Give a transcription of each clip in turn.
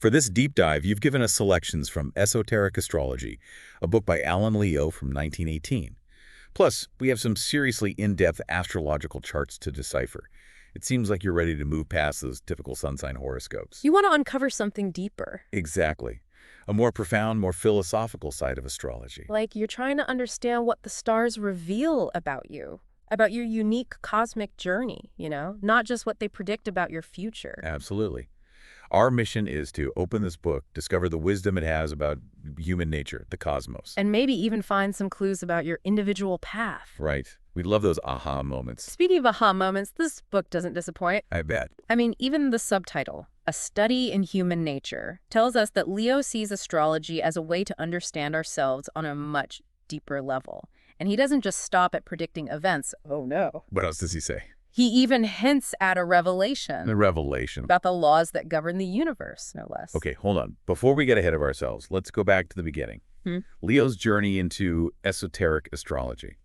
For this deep dive, you've given us selections from Esoteric Astrology, a book by Alan Leo from 1918. Plus, we have some seriously in-depth astrological charts to decipher. It seems like you're ready to move past those typical sun sign horoscopes. You want to uncover something deeper. Exactly. A more profound, more philosophical side of astrology. Like you're trying to understand what the stars reveal about you, about your unique cosmic journey, not just what they predict about your future. Absolutely. Our mission is to open this book, discover the wisdom it has about human nature, the cosmos. And maybe even find some clues about your individual path. Right. We love those aha moments. Speaking of aha moments, this book doesn't disappoint. I bet. I mean, even the subtitle, A Study in Human Nature, tells us that Leo sees astrology as a way to understand ourselves on a much deeper level. And he doesn't just stop at predicting events. Oh, no. What else does he say? He even hints at a revelation. The revelation. About the laws that govern the universe, no less. Okay, hold on. Before we get ahead of ourselves, let's go back to the beginning. Leo's journey into esoteric astrology.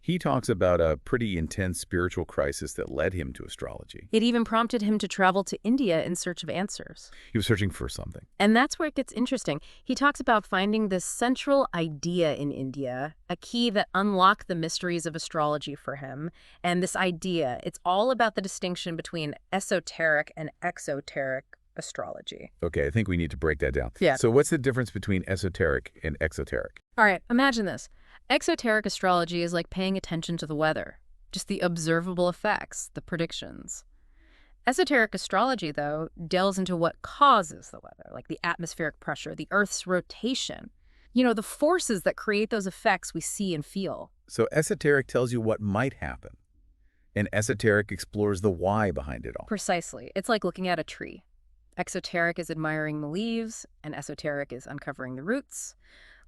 He talks about a pretty intense spiritual crisis that led him to astrology. It even prompted him to travel to India in search of answers. He was searching for something. And that's where it gets interesting. He talks about finding this central idea in India, a key that unlocked the mysteries of astrology for him. And this idea, it's all about the distinction between esoteric and exoteric astrology. Okay, I think we need to break that down. Yeah. So what's the difference between esoteric and exoteric? All right, imagine this. Exoteric astrology is like paying attention to the weather, just the observable effects, the predictions. Esoteric astrology, though, delves into what causes the weather, like the atmospheric pressure, the Earth's rotation, the forces that create those effects we see and feel. So esoteric tells you what might happen, and esoteric explores the why behind it all. Precisely. It's like looking at a tree. Exoteric is admiring the leaves, and esoteric is uncovering the roots.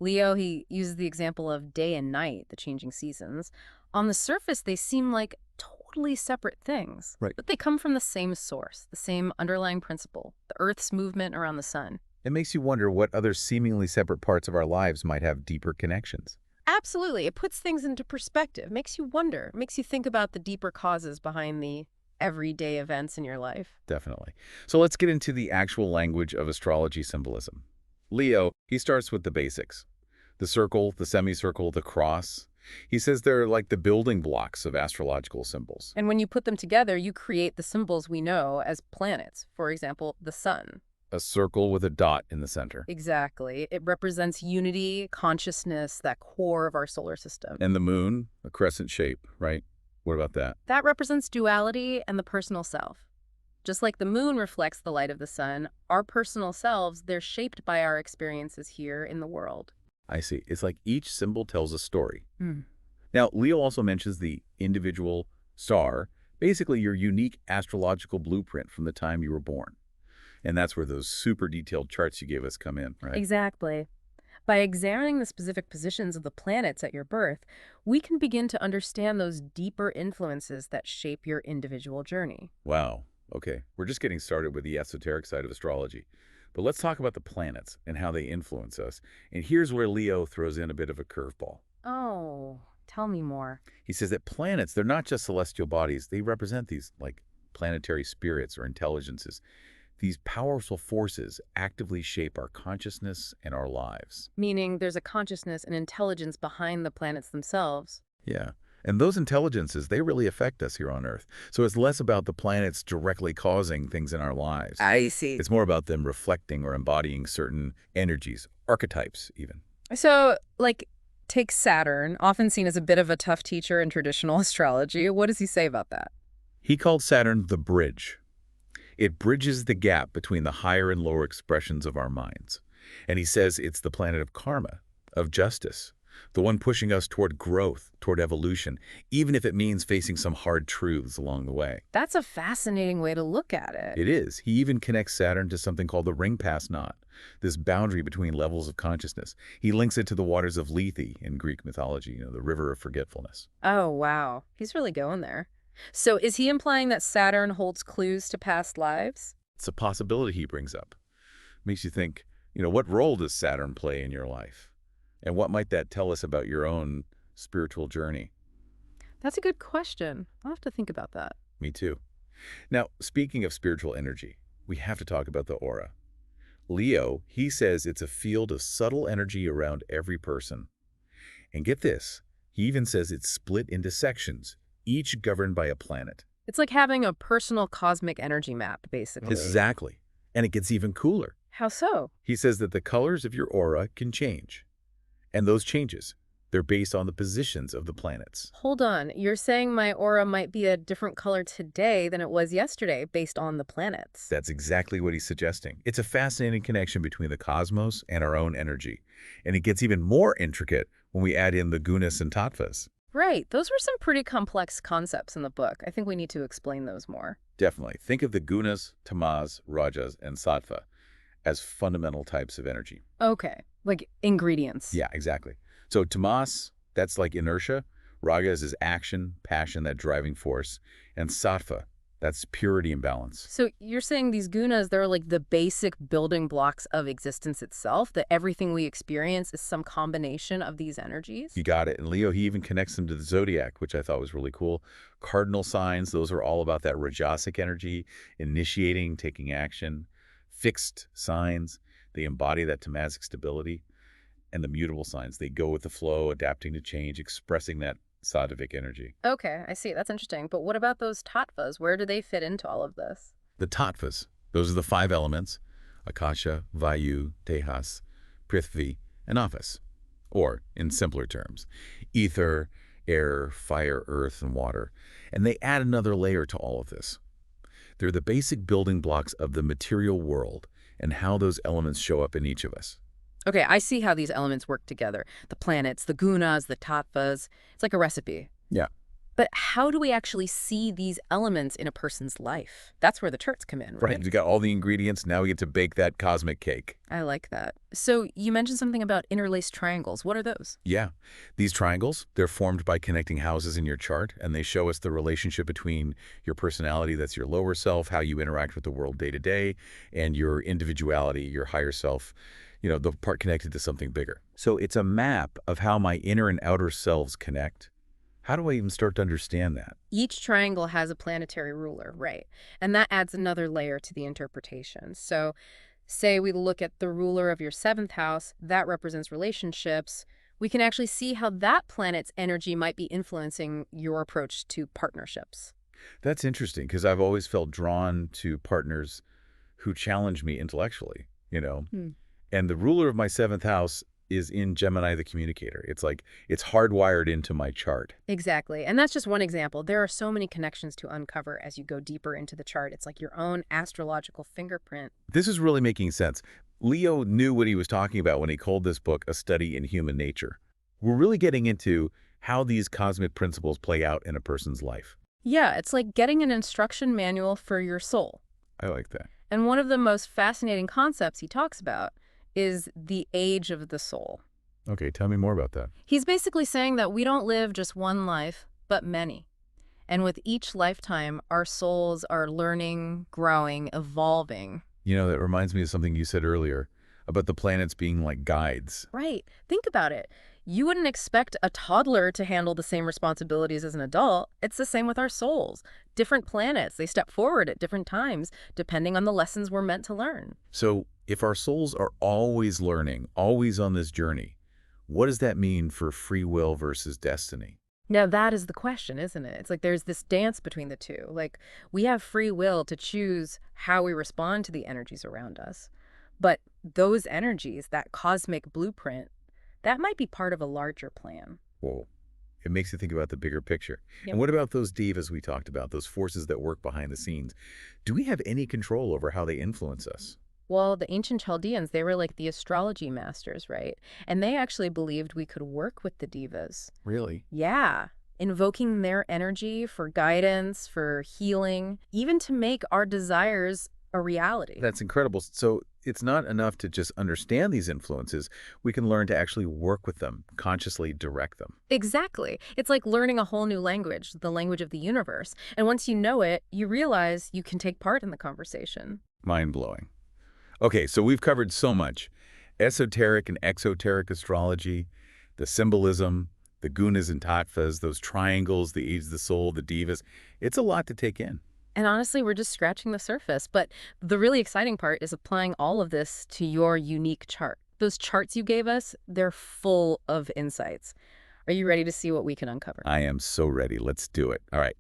Leo, he uses the example of day and night, the changing seasons. On the surface, they seem like totally separate things. Right. But they come from the same source, the same underlying principle, the Earth's movement around the sun. It makes you wonder what other seemingly separate parts of our lives might have deeper connections. Absolutely. It puts things into perspective, makes you wonder, makes you think about the deeper causes behind the everyday events in your life. Definitely. So let's get into the actual language of astrology symbolism. Leo, he starts with the basics. The circle, the semicircle, the cross. He says they're like the building blocks of astrological symbols. And when you put them together, you create the symbols we know as planets. For example, the sun. A circle with a dot in the center. Exactly. It represents unity, consciousness, that core of our solar system. And the moon, a crescent shape, right? What about that? That represents duality and the personal self. Just like the moon reflects the light of the sun, our personal selves, they're shaped by our experiences here in the world. I see. It's like each symbol tells a story. Now, Leo also mentions the individual star, basically your unique astrological blueprint from the time you were born. And that's where those super detailed charts you gave us come in, right? Exactly. By examining the specific positions of the planets at your birth, we can begin to understand those deeper influences that shape your individual journey. Wow. Okay, we're just getting started with the esoteric side of astrology. But let's talk about the planets and how they influence us. And here's where Leo throws in a bit of a curveball. Oh, tell me more. He says that planets, they're not just celestial bodies. They represent these, like, planetary spirits or intelligences. These powerful forces actively shape our consciousness and our lives. Meaning there's a consciousness and intelligence behind the planets themselves. Yeah. And those intelligences, they really affect us here on Earth. So it's less about the planets directly causing things in our lives. I see. It's more about them reflecting or embodying certain energies, archetypes even. So, take Saturn, often seen as a bit of a tough teacher in traditional astrology. What does he say about that? He called Saturn the bridge. It bridges the gap between the higher and lower expressions of our minds. And he says it's the planet of karma, of justice, the one pushing us toward growth, toward evolution, even if it means facing some hard truths along the way. That's a fascinating way to look at it. It is. He even connects Saturn to something called the ring pass knot, this boundary between levels of consciousness. He links it to the waters of Lethe in Greek mythology, the river of forgetfulness. Oh, wow. He's really going there. So is he implying that Saturn holds clues to past lives? It's a possibility he brings up. Makes you think, what role does Saturn play in your life? And what might that tell us about your own spiritual journey? That's a good question. I'll have to think about that. Me too. Now, speaking of spiritual energy, we have to talk about the aura. Leo, he says it's a field of subtle energy around every person. And get this, he even says it's split into sections, each governed by a planet. It's like having a personal cosmic energy map, basically. Exactly. And it gets even cooler. How so? He says that the colors of your aura can change. And those changes, they're based on the positions of the planets. Hold on. You're saying my aura might be a different color today than it was yesterday based on the planets. That's exactly what he's suggesting. It's a fascinating connection between the cosmos and our own energy. And it gets even more intricate when we add in the gunas and tattvas. Right. Those were some pretty complex concepts in the book. I think we need to explain those more. Definitely. Think of the gunas, tamas, rajas, and sattva as fundamental types of energy. Okay. Like ingredients. Yeah, exactly. So tamas, that's like inertia. Ragas is action, passion, that driving force. And sattva, that's purity and balance. So you're saying these gunas, they're like the basic building blocks of existence itself, that everything we experience is some combination of these energies? You got it. And Leo, he even connects them to the zodiac, which I thought was really cool. Cardinal signs, those are all about that rajasic energy, initiating, taking action. Fixed signs, they embody that tamasic stability. And the mutable signs, they go with the flow, adapting to change, expressing that sattvic energy. Okay, I see. That's interesting. But what about those tattvas? Where do they fit into all of this? The tattvas, those are the 5 elements: Akasha, Vayu, Tehas, Prithvi, and Apas. Or, in simpler terms, ether, air, fire, earth, and water. And they add another layer to all of this. They're the basic building blocks of the material world and how those elements show up in each of us. Okay, I see how these elements work together. The planets, the gunas, the tattvas. It's like a recipe. Yeah. But how do we actually see these elements in a person's life? That's where the charts come in, right? Right. We got all the ingredients. Now we get to bake that cosmic cake. I like that. So you mentioned something about interlaced triangles. What are those? Yeah. These triangles, they're formed by connecting houses in your chart, and they show us the relationship between your personality, that's your lower self, how you interact with the world day to day, and your individuality, your higher self, the part connected to something bigger. So it's a map of how my inner and outer selves connect. How do I even start to understand that? Each triangle has a planetary ruler, right? And that adds another layer to the interpretation. So say we look at the ruler of your 7th house, that represents relationships. We can actually see how that planet's energy might be influencing your approach to partnerships. That's interesting, because I've always felt drawn to partners who challenge me intellectually, And the ruler of my 7th house is in Gemini, the communicator. It's hardwired into my chart. Exactly. And that's just one example. There are so many connections to uncover as you go deeper into the chart. It's like your own astrological fingerprint. This is really making sense. Leo knew what he was talking about when he called this book a study in human nature. We're really getting into how these cosmic principles play out in a person's life. Yeah, it's like getting an instruction manual for your soul. I like that. And one of the most fascinating concepts he talks about is the age of the soul. Okay, tell me more about that. He's basically saying that we don't live just one life, but many. And with each lifetime, our souls are learning, growing, evolving. That reminds me of something you said earlier about the planets being like guides. Right. Think about it. You wouldn't expect a toddler to handle the same responsibilities as an adult. It's the same with our souls. Different planets, they step forward at different times, depending on the lessons we're meant to learn. So if our souls are always learning, always on this journey, what does that mean for free will versus destiny? Now, that is the question, isn't it? It's like there's this dance between the two. Like, we have free will to choose how we respond to the energies around us. But those energies, that cosmic blueprint, that might be part of a larger plan. Whoa. It makes you think about the bigger picture. Yep. And what about those divas we talked about, those forces that work behind the scenes? Do we have any control over how they influence us? Well, the ancient Chaldeans, they were like the astrology masters, right? And they actually believed we could work with the divas. Really? Yeah. Invoking their energy for guidance, for healing, even to make our desires a reality. That's incredible. So it's not enough to just understand these influences. We can learn to actually work with them, consciously direct them. Exactly. It's like learning a whole new language, the language of the universe. And once you know it, you realize you can take part in the conversation. Mind-blowing. Okay, so we've covered so much. Esoteric and exoteric astrology, the symbolism, the gunas and tattvas, those triangles, the age of the soul, the divas. It's a lot to take in. And honestly, we're just scratching the surface. But the really exciting part is applying all of this to your unique chart. Those charts you gave us, they're full of insights. Are you ready to see what we can uncover? I am so ready. Let's do it. All right.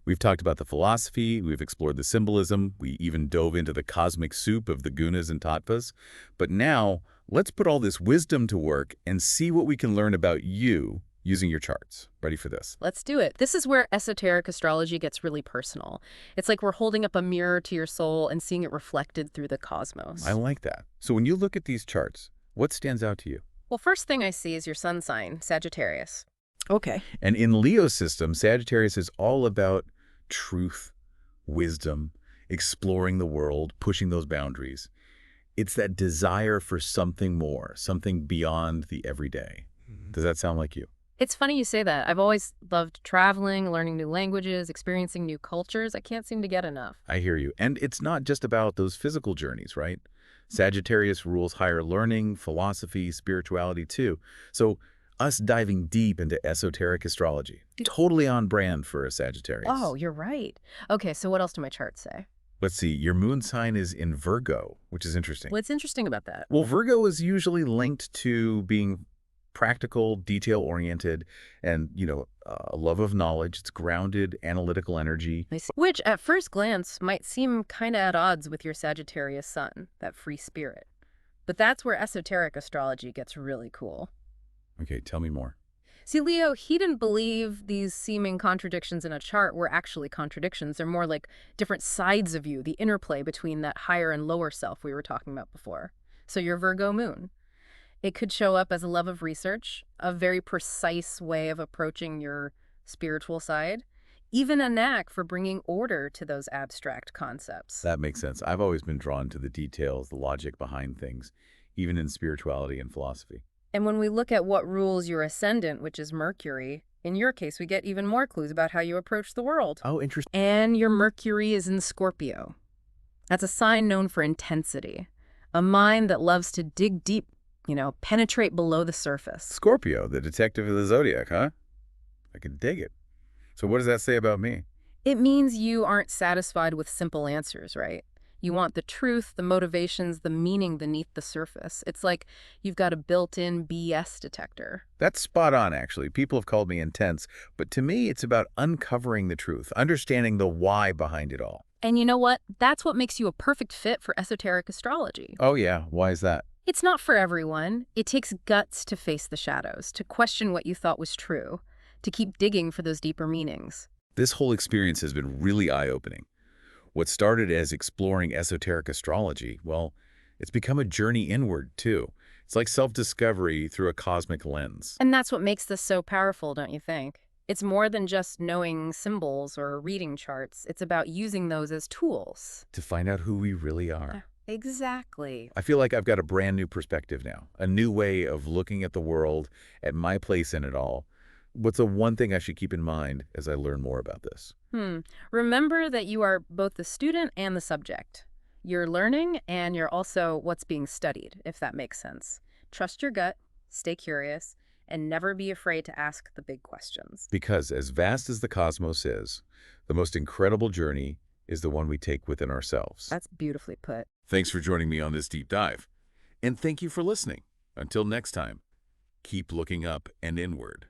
We've talked about the philosophy, we've explored the symbolism, we even dove into the cosmic soup of the gunas and tattvas. But now, let's put all this wisdom to work and see what we can learn about you using your charts. Ready for this? Let's do it. This is where esoteric astrology gets really personal. It's like we're holding up a mirror to your soul and seeing it reflected through the cosmos. I like that. So when you look at these charts, what stands out to you? Well, first thing I see is your sun sign, Sagittarius. Okay. And in Leo's system, Sagittarius is all about truth, wisdom, exploring the world, pushing those boundaries. It's that desire for something more, something beyond the everyday. Does that sound like you? It's funny you say that. I've always loved traveling, learning new languages, experiencing new cultures. I can't seem to get enough. I hear you. And it's not just about those physical journeys, right? Sagittarius rules higher learning, philosophy, spirituality too. So us diving deep into esoteric astrology, totally on brand for a Sagittarius. Oh, you're right. Okay, so what else do my charts say? Let's see, your moon sign is in Virgo, which is interesting. What's interesting about that? Well, Virgo is usually linked to being practical, detail-oriented, and, a love of knowledge. It's grounded, analytical energy. I see. Which, at first glance, might seem kind of at odds with your Sagittarius sun, that free spirit. But that's where esoteric astrology gets really cool. Okay, tell me more. See, Leo, he didn't believe these seeming contradictions in a chart were actually contradictions. They're more like different sides of you, the interplay between that higher and lower self we were talking about before. So your Virgo moon. It could show up as a love of research, a very precise way of approaching your spiritual side, even a knack for bringing order to those abstract concepts. That makes sense. I've always been drawn to the details, the logic behind things, even in spirituality and philosophy. And when we look at what rules your ascendant, which is Mercury, in your case, we get even more clues about how you approach the world. Oh, interesting. And your Mercury is in Scorpio. That's a sign known for intensity, a mind that loves to dig deep, penetrate below the surface. Scorpio, the detective of the zodiac, huh? I can dig it. So what does that say about me? It means you aren't satisfied with simple answers, right? You want the truth, the motivations, the meaning beneath the surface. It's like you've got a built-in BS detector. That's spot on, actually. People have called me intense, but to me, it's about uncovering the truth, understanding the why behind it all. And you know what? That's what makes you a perfect fit for esoteric astrology. Oh yeah, why is that? It's not for everyone. It takes guts to face the shadows, to question what you thought was true, to keep digging for those deeper meanings. This whole experience has been really eye-opening. What started as exploring esoteric astrology, well, it's become a journey inward, too. It's like self-discovery through a cosmic lens. And that's what makes this so powerful, don't you think? It's more than just knowing symbols or reading charts. It's about using those as tools. To find out who we really are. Exactly. I feel like I've got a brand new perspective now, a new way of looking at the world, at my place in it all. What's the one thing I should keep in mind as I learn more about this? Remember that you are both the student and the subject. You're learning and you're also what's being studied, if that makes sense. Trust your gut, stay curious, and never be afraid to ask the big questions. Because as vast as the cosmos is, the most incredible journey is the one we take within ourselves. That's beautifully put. Thanks for joining me on this deep dive. And thank you for listening. Until next time, keep looking up and inward.